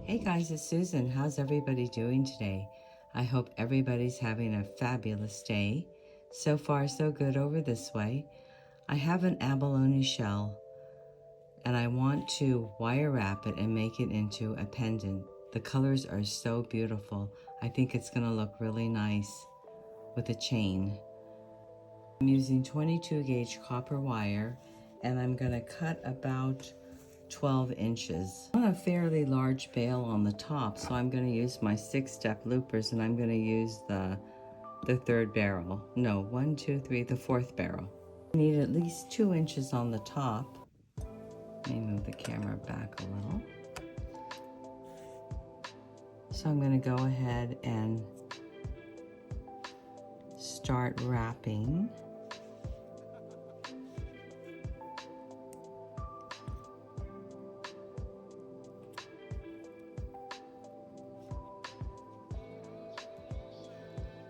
Hey guys, it's Susan. How's everybody doing today? I hope everybody's having a fabulous day. So far, so good over this way. I have an abalone shell and I want to wire wrap it and make it into a pendant. The colors are so beautiful. I think it's going to look really nice with a chain. I'm using 22 gauge copper wire and I'm going to cut about 12 inches. I want a fairly large bail on the top, so I'm going to use my 6-step loopers and I'm going to use the third barrel. No, 1, 2, 3, the fourth barrel. I need at least 2 inches on the top. Let me move the camera back a little. So I'm going to go ahead and start wrapping.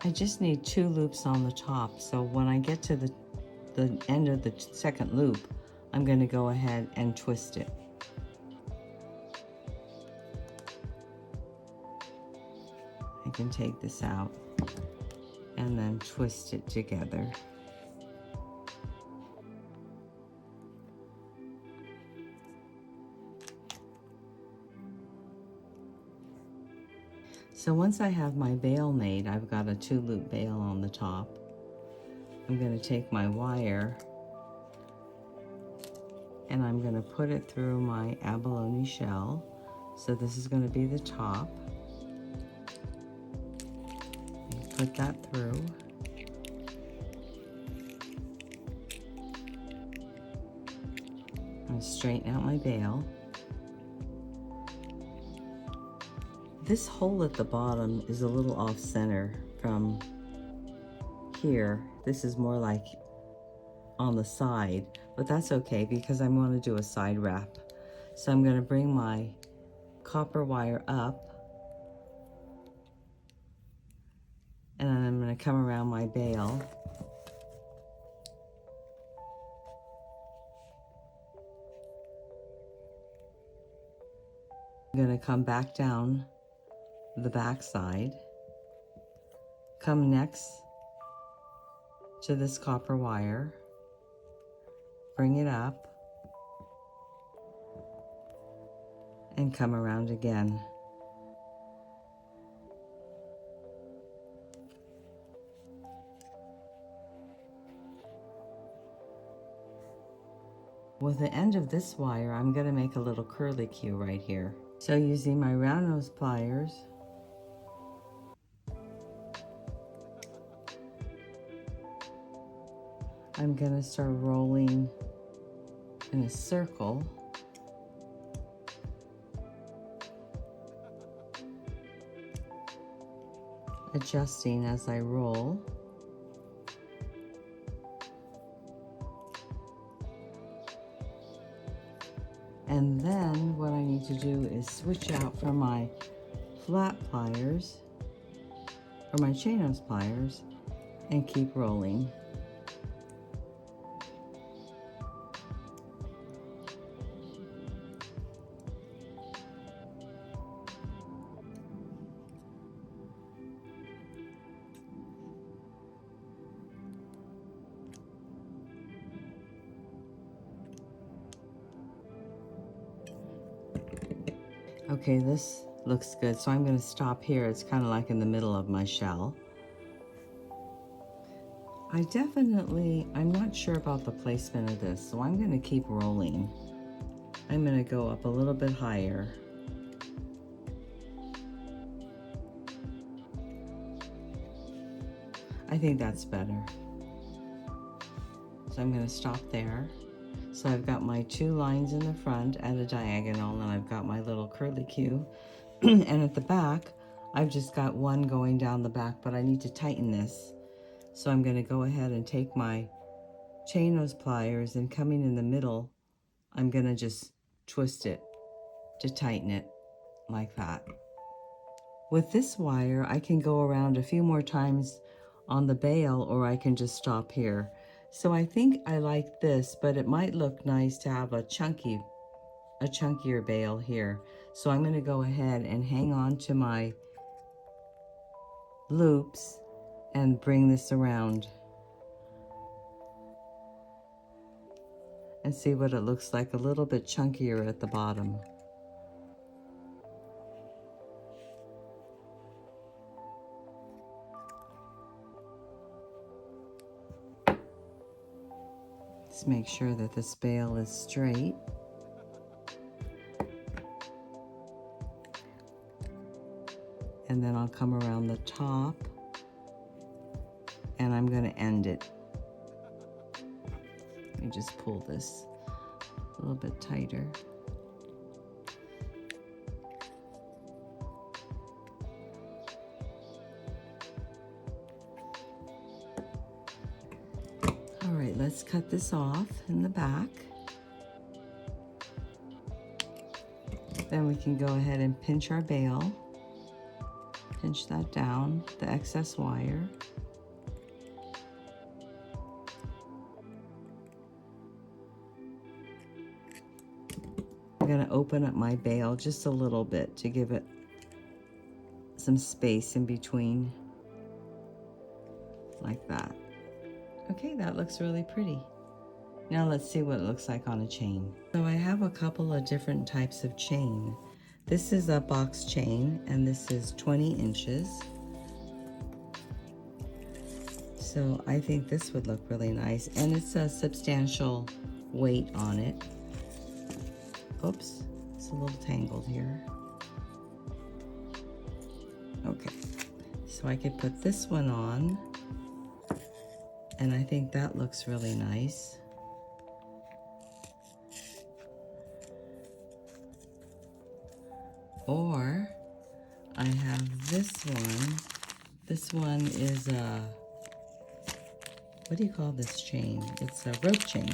I just need 2 loops on the top, so when I get to the end of the second loop, I'm going to go ahead and twist it. I can take this out and then twist it together. So once I have my bail made, I've got a 2-loop bail on the top. I'm going to take my wire and I'm going to put it through my abalone shell. So this is going to be the top. Put that through. I'm going to straighten out my bail. This hole at the bottom is a little off center from here. This is more like on the side, but that's okay because I'm going to do a side wrap. So I'm going to bring my copper wire up and then I'm going to come around my bail. I'm going to come back down the back side, come next to this copper wire, bring it up, and come around again. With the end of this wire, I'm going to make a little curlicue right here. So using my round nose pliers, I'm going to start rolling in a circle. Adjusting as I roll. And then what I need to do is switch out from my flat pliers or my chain nose pliers and keep rolling. Okay, this looks good, so I'm going to stop here. It's kind of like in the middle of my shell. I'm not sure about the placement of this, so I'm going to keep rolling. I'm going to go up a little bit higher. I think that's better. So I'm going to stop there. So I've got my 2 lines in the front at a diagonal, and I've got my little curlicue. And at the back, I've just got 1 going down the back, but I need to tighten this. So I'm going to go ahead and take my chain nose pliers, and coming in the middle, I'm going to just twist it to tighten it like that. With this wire, I can go around a few more times on the bail, or I can just stop here. So I think I like this, but it might look nice to have a chunkier bail here. So I'm going to go ahead and hang on to my loops and bring this around and see what it looks like, a little bit chunkier at the bottom. Just make sure that this bail is straight. And then I'll come around the top and I'm going to end it. Let me just pull this a little bit tighter. All right, let's cut this off in the back. Then we can go ahead and pinch our bail. Pinch that down, the excess wire. I'm going to open up my bail just a little bit to give it some space in between, like that. Okay, that looks really pretty. Now let's see what it looks like on a chain. So I have a couple of different types of chain. This is a box chain, and this is 20 inches. So I think this would look really nice, and it's a substantial weight on it. Oops, it's a little tangled here. Okay, so I could put this one on, and I think that looks really nice. Or I have this one. This one is a, what do you call this chain? It's a rope chain.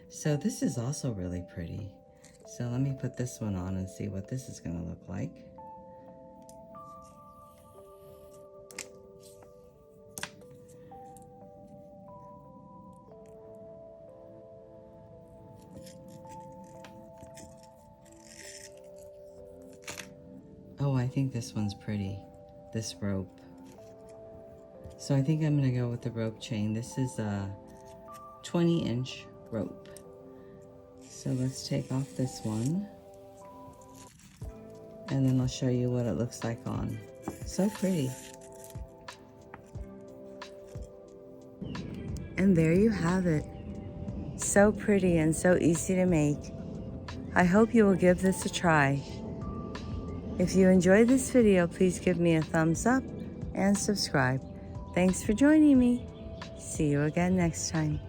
So this is also really pretty. So let me put this one on and see what this is going to look like. Oh, I think this one's pretty, this rope. So I think I'm going to go with the rope chain. This is a 20-inch rope. So let's take off this one, and then I'll show you what it looks like on. So pretty. And there you have it. So pretty and so easy to make. I hope you will give this a try. If you enjoyed this video, please give me a thumbs up and subscribe. Thanks for joining me. See you again next time.